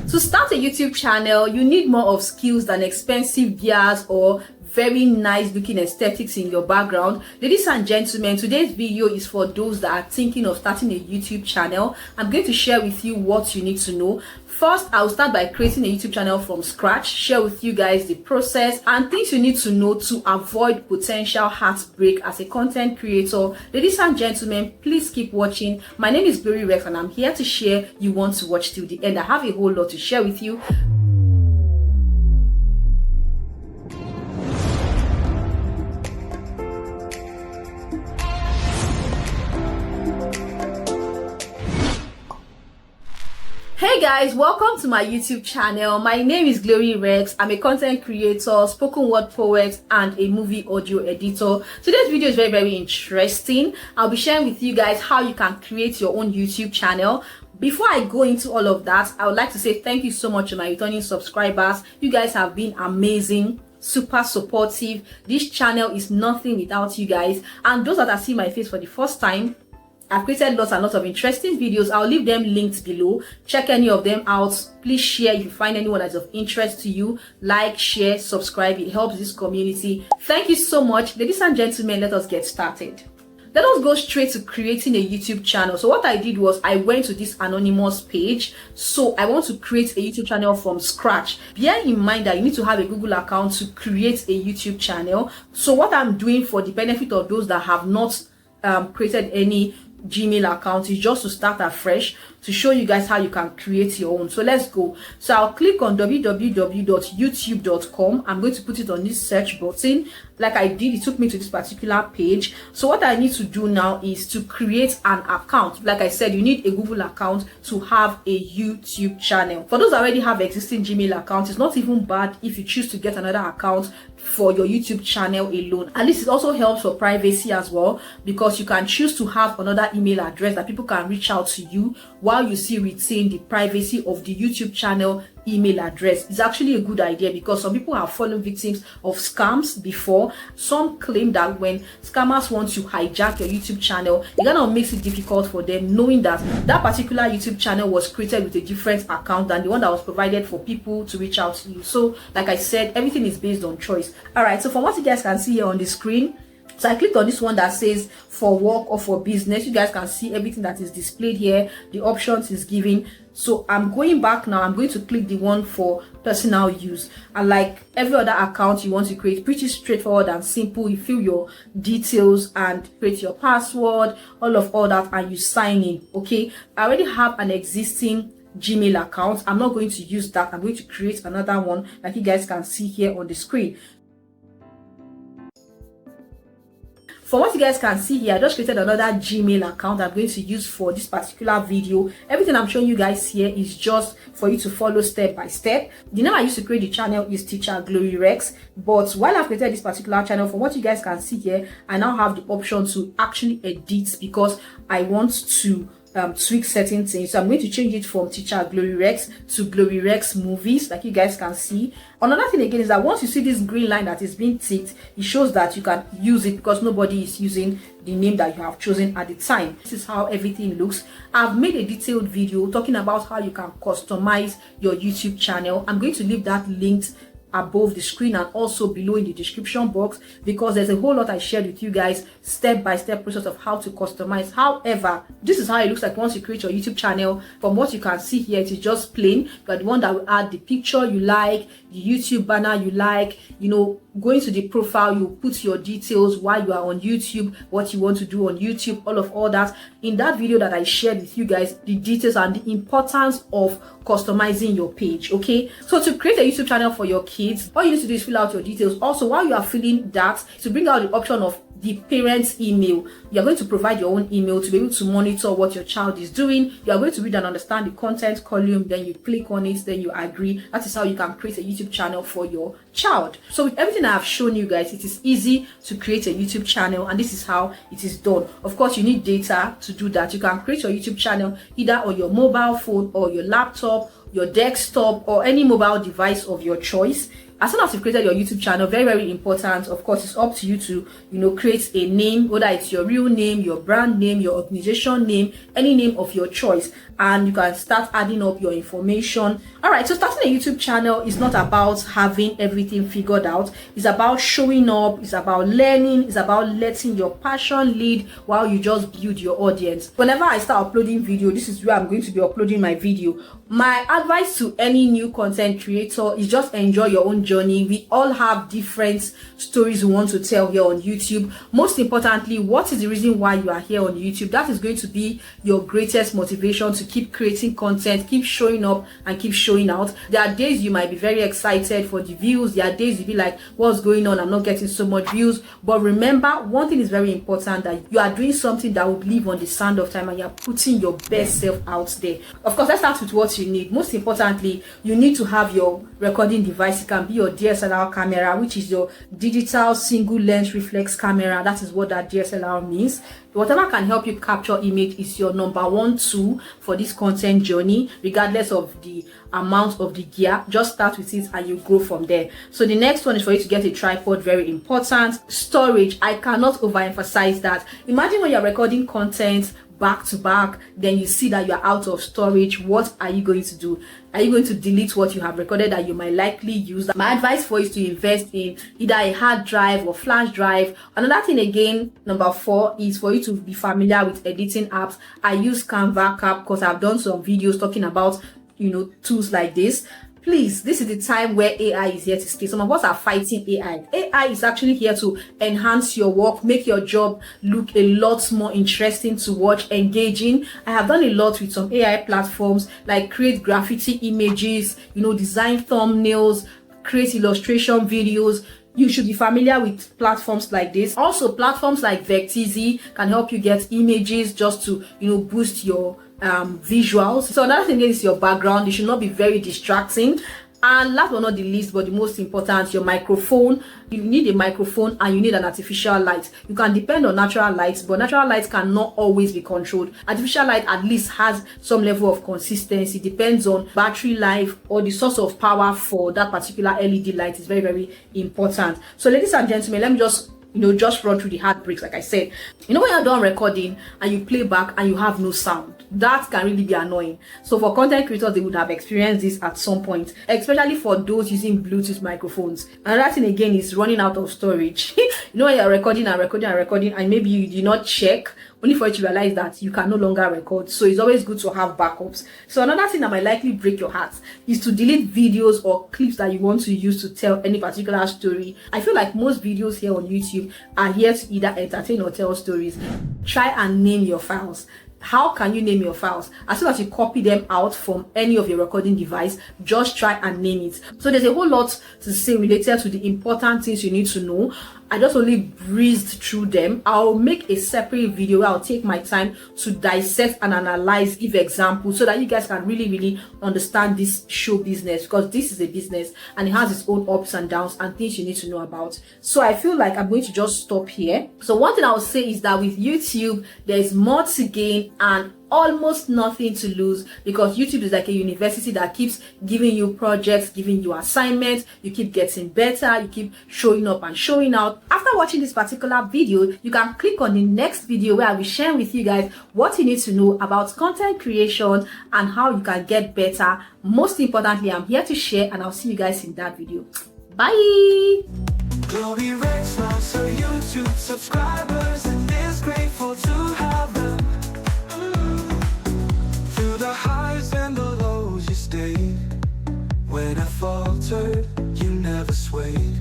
To start a YouTube channel, you need more of skills than expensive gears or very nice looking aesthetics in your background. Ladies and gentlemen, today's video is for those that are thinking of starting a YouTube channel. I'm going to share with you what you need to know. First, I'll start by creating a YouTube channel from scratch, share with you guys the process and things you need to know to avoid potential heartbreak as a content creator. Ladies and gentlemen, please keep watching. My name is Glory Rex and I'm here to share. You want to watch till the end. I have a whole lot to share with you. Hey guys, welcome to my YouTube channel. My name is Glory Rex. I'm a content creator, spoken word poet, and a movie audio editor. Today's video is very interesting. I'll be sharing with you guys how you can create your own YouTube channel. Before I go into all of that, I would like to say thank you so much to my returning subscribers. You guys have been amazing, super supportive. This channel is nothing without you guys. And those that are seeing my face for the first time, I've created lots and lots of interesting videos. I'll leave them linked below. Check any of them out. Please share if you find anyone that's of interest to you. Like, share, subscribe. It helps this community. Thank you so much. Ladies and gentlemen, let us get started. Let us go straight to creating a YouTube channel. So what I did was I went to this anonymous page. So I want to create a YouTube channel from scratch. Bear in mind that you need to have a Google account to create a YouTube channel. So what I'm doing for the benefit of those that have not created any Gmail account is just to start afresh to show you guys how you can create your own. So let's go. So I'll click on www.youtube.com. I'm going to put it on this search button. Like I did, it took me to this particular page. So what I need to do now is to create an account. Like I said, you need a Google account to have a YouTube channel. For those that already have existing Gmail accounts, it's not even bad if you choose to get another account for your YouTube channel alone. At least it also helps for privacy as well, because you can choose to have another email address that people can reach out to you while you still retain the privacy of the YouTube channel email address. It's actually a good idea because some people have fallen victims of scams before. Some claim that when scammers want to hijack your YouTube channel, it kind of makes it difficult for them, knowing that that particular YouTube channel was created with a different account than the one that was provided for people to reach out to you. So like I said, everything is based on choice. All right, so from what you guys can see here on the screen, so I clicked on this one that says for work or for business. You guys can see everything that is displayed here, the options is given. So I'm going back now. I'm going to click the one for personal use. And like every other account you want to create, pretty straightforward and simple. You fill your details and create your password, all that, and you sign in. Okay, I already have an existing Gmail account. I'm not going to use that. I'm going to create another one like you guys can see here on the screen. For what you guys can see here, I just created another Gmail account I'm going to use for this particular video. Everything I'm showing you guys here is just for you to follow step by step. The name I used to create the channel is Teacher Glory Rex, but while I've created this particular channel, from what you guys can see here, I now have the option to actually edit because I want to tweak certain things. So I'm going to change it from Teacher Glory Rex to Glory Rex Movies, like you guys can see. Another thing again is that once you see this green line that is being ticked, it shows that you can use it because nobody is using the name that you have chosen at the time. This is how everything looks. I've made a detailed video talking about how you can customize your YouTube channel. I'm going to leave that linked above the screen and also below in the description box, because there's a whole lot I shared with you guys, step-by-step process of how to customize. However, this is how it looks like once you create your YouTube channel. From what you can see here, it is just plain. But the one that will add the picture you like, the YouTube banner you like, you know, going to the profile, you put your details, why you are on YouTube, what you want to do on YouTube, all that. In that video that I shared with you guys, the details and the importance of customizing your page. Okay, so to create a YouTube channel for your kids, all you need to do is fill out your details. Also, while you are filling that, to bring out the option of the parent's email, you are going to provide your own email to be able to monitor what your child is doing. You are going to read and understand the content column, then you click on it, then you agree. That is how you can create a YouTube channel for your child. So with everything I have shown you guys, it is easy to create a YouTube channel, and this is how it is done. Of course, you need data to do that. You can create your YouTube channel either on your mobile phone or your laptop, your desktop, or any mobile device of your choice. As soon as you've created your YouTube channel, very, very important, of course, it's up to you to, create a name, whether it's your real name, your brand name, your organization name, any name of your choice, and you can start adding up your information. All right, so starting a YouTube channel is not about having everything figured out. It's about showing up, it's about learning, it's about letting your passion lead while you just build your audience. Whenever I start uploading video, this is where I'm going to be uploading my video. My advice to any new content creator is just enjoy your own journey. We all have different stories we want to tell here on YouTube. Most importantly, what is the reason why you are here on YouTube? That is going to be your greatest motivation to keep creating content, keep showing up, and keep showing out. There are days you might be very excited for the views. There are days you'll be like, what's going on? I'm not getting so much views. But remember, one thing is very important, that you are doing something that will live on the sand of time, and you're putting your best self out there. Of course, let's start with what you need. Most importantly, you need to have your recording device. It can be your DSLR camera, which is your digital single lens reflex camera. That is what that DSLR means. Whatever can help you capture image is your number one tool for this content journey, regardless of the amount of the gear. Just start with it and you grow from there. So the next one is for you to get a tripod. Very important. Storage. I cannot overemphasize that. Imagine when you're recording content back to back, then you see that you're out of storage. What are you going to do? Are you going to delete what you have recorded that you might likely use? My advice for you is to invest in either a hard drive or flash drive. Another thing again, number 4, is for you to be familiar with editing apps. I use CANVA because I've done some videos talking about tools like this. Please, this is the time where AI is here to stay. Some of us are fighting AI. AI is actually here to enhance your work, make your job look a lot more interesting to watch, engaging. I have done a lot with some AI platforms, like create graffiti images, design thumbnails, create illustration videos. You should be familiar with platforms like this. Also, platforms like VECTEEZY can help you get images just to, boost your visuals. So another thing is your background. It should not be very distracting. And last but not the least, but the most important, your microphone. You need a microphone and you need an artificial light. You can depend on natural lights, but natural lights cannot always be controlled. Artificial light at least has some level of consistency. Depends on battery life or the source of power for that particular LED light is very, very important. So ladies and gentlemen, let me just run through the heartbreaks. Like I said, when you're done recording and you play back and you have no sound, that can really be annoying. So for content creators, they would have experienced this at some point, especially for those using Bluetooth microphones. Another thing again is running out of storage. When you're recording and maybe you did not check, only for you to realize that you can no longer record. So it's always good to have backups. So another thing that might likely break your heart is to delete videos or clips that you want to use to tell any particular story. I feel like most videos here on YouTube are here to either entertain or tell stories. Try and name your files. How can you name your files? As soon as you copy them out from any of your recording device, just try and name it. So there's a whole lot to say related to the important things you need to know. I just only breezed through them. I'll make a separate video where I'll take my time to dissect and analyze, give examples, so that you guys can really, really understand this show business, because this is a business and it has its own ups and downs and things you need to know about. So I feel like I'm going to just stop here. So one thing I'll say is that with YouTube, there's more to gain and almost nothing to lose, because YouTube is like a university that keeps giving you projects, giving you assignments. You keep getting better, you keep showing up and showing out. After watching this particular video, you can click on the next video where I will share with you guys what you need to know about content creation and how you can get better. Most importantly, I'm here to share, and I'll see you guys in that video. Bye. Glory rates lots of YouTube subscribers, and is grateful to have them. Through the highs and the lows you stayed. When I faltered, you never swayed.